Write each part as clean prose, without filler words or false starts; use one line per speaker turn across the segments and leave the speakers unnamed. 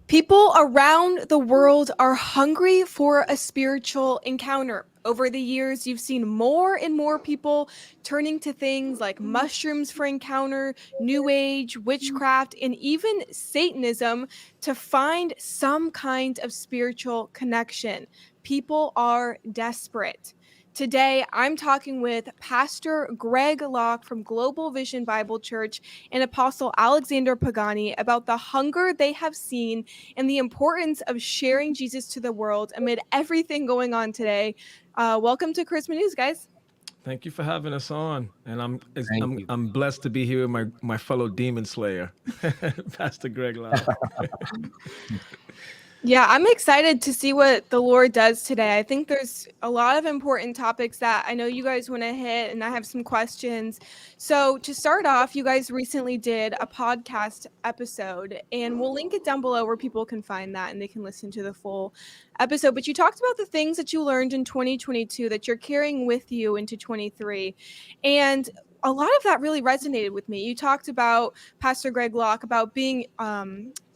People around the world are hungry for a spiritual encounter. Over the years, you've seen more and more people turning to things like mushrooms for encounter, New Age, witchcraft, and even Satanism to find some kind of spiritual connection. People are desperate. Today, I'm talking with Pastor Greg Locke from Global Vision Bible Church and Apostle Alexander Pagani about the hunger they have seen and the importance of sharing Jesus to the world amid everything going on today. Welcome to Charisma News, guys.
Thank you for having us on, and
Thank you.
I'm blessed to be here with my fellow demon slayer, Pastor Greg Locke.
Yeah, I'm excited to see what the Lord does today. I think there's a lot of important topics that I know you guys want to hit, and I have some questions. So, to start off, you guys recently did a podcast episode, and we'll link it down below where people can find that and they can listen to the full episode. But you talked about the things that you learned in 2022 that you're carrying with you into 23. And a lot of that really resonated with me. You talked about Pastor Greg Locke about being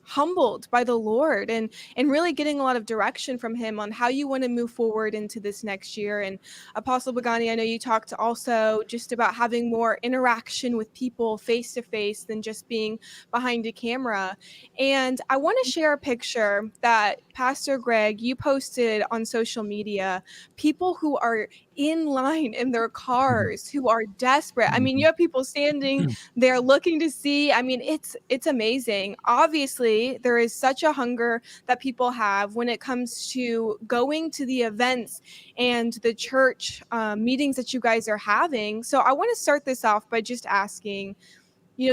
humbled by the Lord and really getting a lot of direction from him on how you want to move forward into this next year. And Apostle Pagani, I know you talked also just about having more interaction with people face to face than just being behind a camera. And I want to share a picture that Pastor Greg, you posted on social media, people who are in line in their cars, who are desperate. I mean, you have people standing there looking to see. I mean, it's amazing. Obviously, there is such a hunger that people have when it comes to going to the events and the church meetings that you guys are having. So I want to start this off by just asking,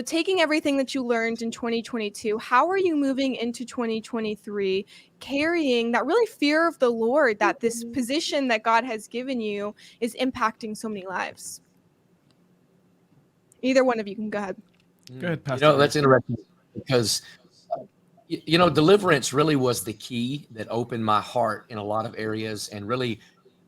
taking everything that you learned in 2022, how are you moving into 2023, carrying that really fear of the Lord, that this position that God has given you is impacting so many lives? Either one of you can go ahead.
Go ahead, Pastor.
That's interesting because, deliverance really was the key that opened my heart in a lot of areas. And really,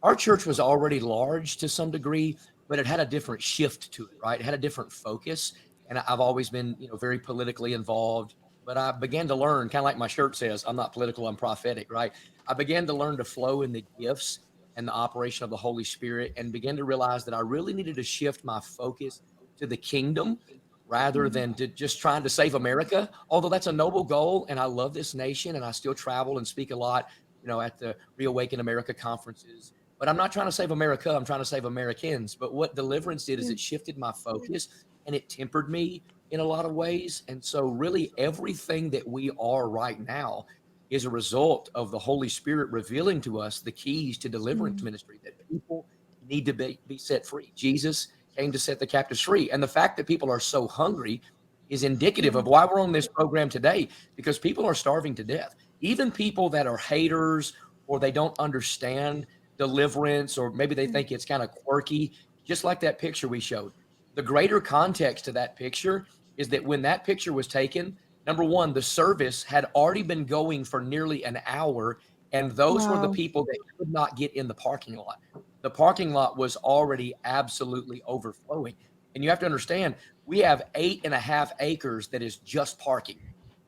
our church was already large to some degree, but it had a different shift to it, right? It had a different focus. And I've always been, very politically involved. But I began to learn, kind of like my shirt says, I'm not political, I'm prophetic, right? I began to learn to flow in the gifts and the operation of the Holy Spirit and began to realize that I really needed to shift my focus to the kingdom rather than to just trying to save America, although that's a noble goal. And I love this nation and I still travel and speak a lot, at the Reawaken America conferences. But I'm not trying to save America. I'm trying to save Americans. But what deliverance did is it shifted my focus and it tempered me in a lot of ways. And so really everything that we are right now is a result of the Holy Spirit revealing to us the keys to deliverance ministry, that people need to be set free. Jesus came to set the captives free. And the fact that people are so hungry is indicative of why we're on this program today, because people are starving to death. Even people that are haters or they don't understand deliverance, or maybe they think it's kind of quirky, just like that picture we showed. The greater context to that picture is that when that picture was taken, number one, the service had already been going for nearly an hour, and those were the people that could not get in the parking lot. The parking lot was already absolutely overflowing. And you have to understand, we have 8.5 acres that is just parking,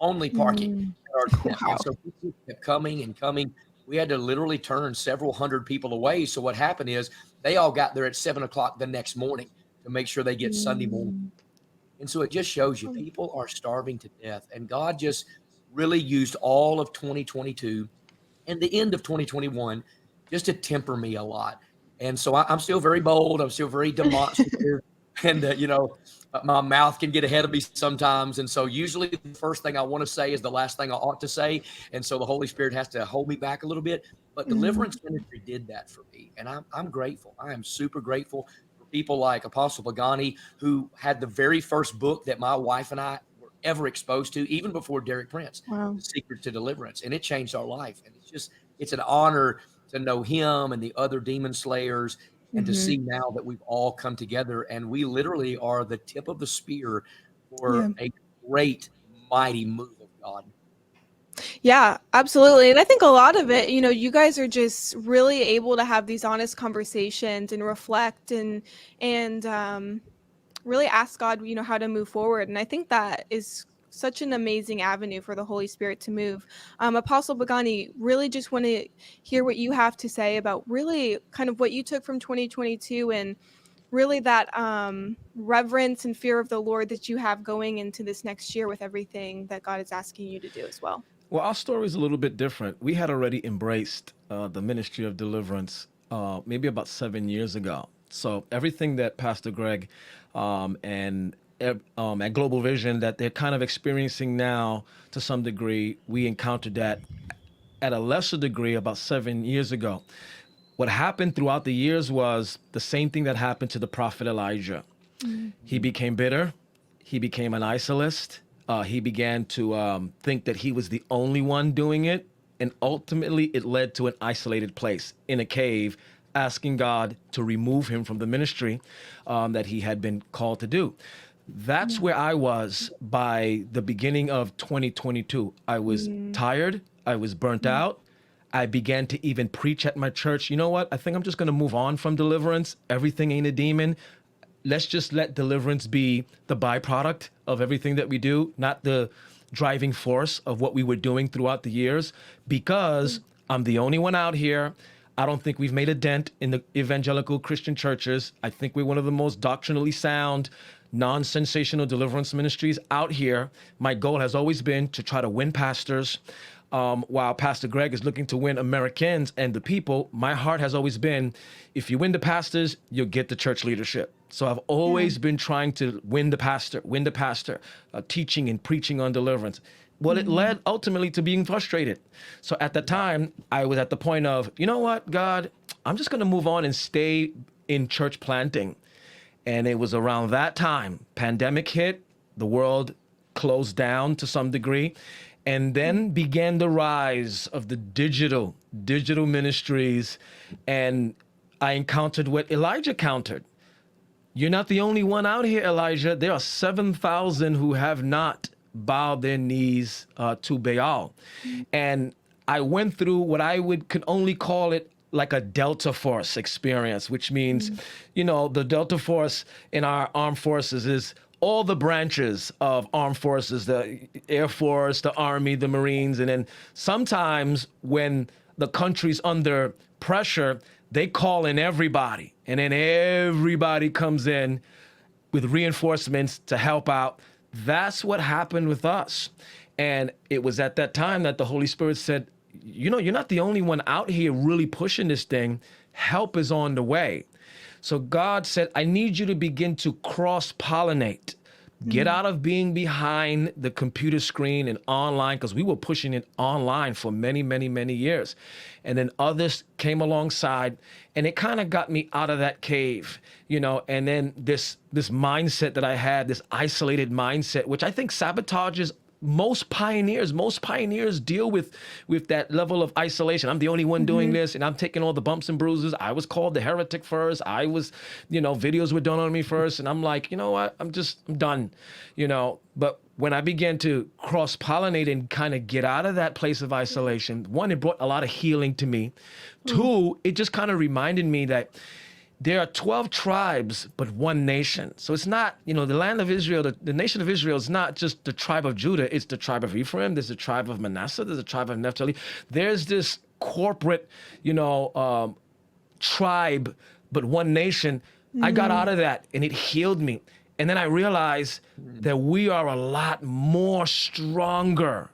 only parking. And so people kept coming and coming. We had to literally turn several hundred people away. So what happened is they all got there at 7:00 the next morning to make sure they get Sunday morning. And so it just shows you people are starving to death. And God just really used all of 2022 and the end of 2021 just to temper me a lot. And so I'm still very bold. I'm still very demonstrative. And, my mouth can get ahead of me sometimes. And so usually the first thing I want to say is the last thing I ought to say. And so the Holy Spirit has to hold me back a little bit. But deliverance ministry did that for me. And I'm grateful. I am super grateful for people like Apostle Pagani, who had the very first book that my wife and I were ever exposed to, even before Derek Prince, The Secret to Deliverance. And it changed our life. And it's an honor to know him and the other demon slayers, and to see now that we've all come together and we literally are the tip of the spear for a great, mighty move of God.
Yeah, absolutely. And I think a lot of it, you guys are just really able to have these honest conversations and reflect and really ask God, how to move forward. And I think that is such an amazing avenue for the Holy Spirit to move. Apostle Pagani, really just want to hear what you have to say about really kind of what you took from 2022 and really that reverence and fear of the Lord that you have going into this next year with everything that God is asking you to do as well.
Well, our story is a little bit different. We had already embraced the ministry of deliverance maybe about 7 years ago. So everything that Pastor Greg and at Global Vision that they're kind of experiencing now to some degree, we encountered that at a lesser degree about 7 years ago. What happened throughout the years was the same thing that happened to the prophet Elijah. He became bitter. He became an isolist. He began to think that he was the only one doing it. And ultimately, it led to an isolated place in a cave, asking God to remove him from the ministry that he had been called to do. That's where I was by the beginning of 2022. I was tired. I was burnt out. I began to even preach at my church. You know what? I think I'm just going to move on from deliverance. Everything ain't a demon. Let's just let deliverance be the byproduct of everything that we do, not the driving force of what we were doing throughout the years, because I'm the only one out here. I don't think we've made a dent in the evangelical Christian churches. I think we're one of the most doctrinally sound, non-sensational deliverance ministries out here. My goal has always been to try to win pastors. While Pastor Greg is looking to win Americans and the people, my heart has always been, if you win the pastors, you'll get the church leadership. So I've always been trying to win the pastor, teaching and preaching on deliverance. Well, it led ultimately to being frustrated. So at the time, I was at the point of, you know what, God, I'm just going to move on and stay in church planting. And it was around that time, pandemic hit, the world closed down to some degree. And then began the rise of the digital ministries. And I encountered what Elijah encountered. You're not the only one out here, Elijah. There are 7,000 who have not bowed their knees to Baal. And I went through what I could only call it like a Delta Force experience, which means, you know, the Delta Force in our armed forces is all the branches of armed forces, the Air Force, the Army, the Marines. And then sometimes when the country's under pressure, they call in everybody. And then everybody comes in with reinforcements to help out. That's what happened with us. And it was at that time that the Holy Spirit said, you know, you're not the only one out here really pushing this thing. Help is on the way. So God said, I need you to begin to cross-pollinate. Get out of being behind the computer screen and online, because we were pushing it online for many, many, many years. And then others came alongside, and it kind of got me out of that cave, you know, and then this mindset that I had, this isolated mindset, which I think sabotages most pioneers deal with that level of isolation. I'm the only one doing this, and I'm taking all the bumps and bruises. I was called the heretic first. I was, you know, videos were done on me first. And I'm like, you know what? I'm done, you know. But when I began to cross-pollinate and kind of get out of that place of isolation, one, it brought a lot of healing to me. Two, it just kind of reminded me that there are 12 tribes, but one nation. So it's not, you know, the land of Israel, the nation of Israel is not just the tribe of Judah. It's the tribe of Ephraim. There's the tribe of Manasseh. There's the tribe of Naphtali. There's this corporate, you know, tribe, but one nation. I got out of that, and it healed me. And then I realized that we are a lot more stronger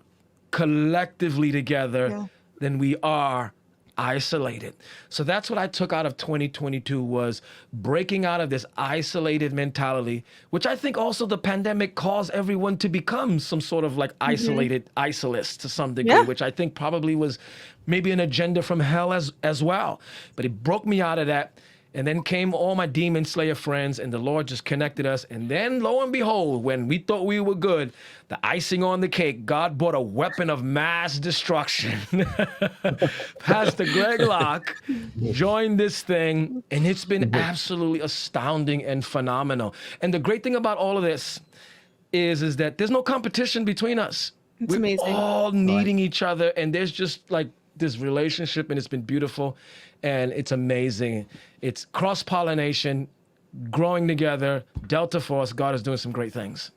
collectively together than we are isolated. So that's what I took out of 2022, was breaking out of this isolated mentality, which I think also the pandemic caused everyone to become some sort of like isolated isolates to some degree, which I think probably was maybe an agenda from hell as well. But it broke me out of that. And then came all my demon slayer friends, and the Lord just connected us. And then, lo and behold, when we thought we were good, the icing on the cake, God brought a weapon of mass destruction. Pastor Greg Locke joined this thing, and it's been absolutely astounding and phenomenal. And the great thing about all of this is that there's no competition between us.
It's amazing.
We're all needing each other, and there's just like this relationship, and it's been beautiful. And it's amazing. It's cross-pollination, growing together, Delta Force. God is doing some great things.